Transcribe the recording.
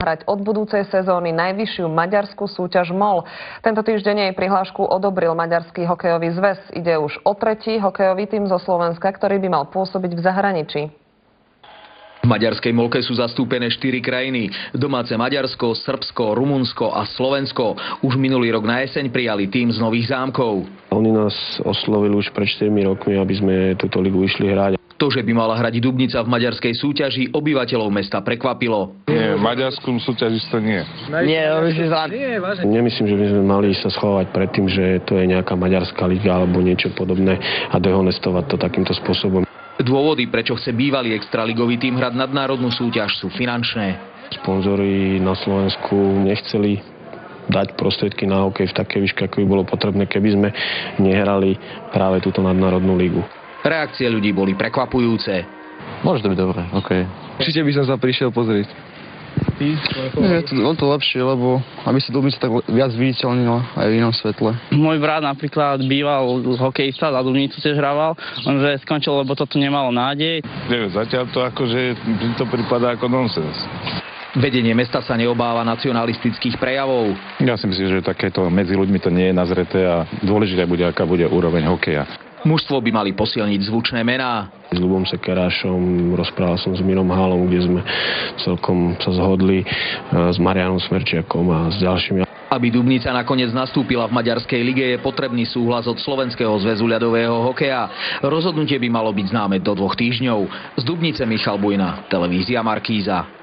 hrať od budúcej sezóny najvyššiu maďarskú súťaž MOL. Tento týždeň jej prihlášku odobril Maďarský hokejový zväz. Ide už o tretí hokejový tím zo Slovenska, ktorý by mal pôsobiť v zahraničí. V maďarskej MOLke sú zastúpené 4 krajiny. Domáce Maďarsko, Srbsko, Rumunsko a Slovensko. Už minulý rok na jeseň prijali tím z Nových Zámkov. Oni nás oslovili už pred 4 rokmi, aby sme túto ligu išli hrať. To, že by mala hrať Dubnica v maďarskej súťaži, obyvateľov mesta prekvapilo. Nie, maďarskú súťažisto nie. Nemyslím, že by sme mali sa schovať pred tým, že to je nejaká maďarská liga alebo niečo podobné a dehonestovať to takýmto spôsobom. Dôvody, prečo chce bývalý extraligový tím hrať nadnárodnú súťaž, sú finančné. Sponzori na Slovensku nechceli dať prostriedky na hokej v takej výške, ako by bolo potrebné, keby sme nehrali práve túto nadnárodnú ligu. Reakcie ľudí boli prekvapujúce. Môže to byť dobré, okej. Určite by som sa prišiel pozrieť. To lepšie, lebo aby sa Dubnica tak viac viditeľnila aj v inom svetle. Môj brat napríklad býval hokejista, za Dubnicu tiež hrával, lenže skončil, lebo toto nemalo nádej. Neviem, zatiaľ to akože to pripadá ako nonsens. Vedenie mesta sa neobáva nacionalistických prejavov. Ja si myslím, že takéto medzi ľuďmi to nie je nazreté a dôležité bude, aká bude úroveň hokeja. Mužstvo by mali posilniť zvučné mená. S Ľubom Sekerášom, rozprával som s Mirom Hálom, kde sme celkom sa zhodli, s Marianom Smerčiakom a s ďalšími. Aby Dubnica nakoniec nastúpila v maďarskej lige, je potrebný súhlas od Slovenského zväzu ľadového hokeja. Rozhodnutie by malo byť známe do 2 týždňov. Z Dubnice Michal Bujna, televízia Markíza.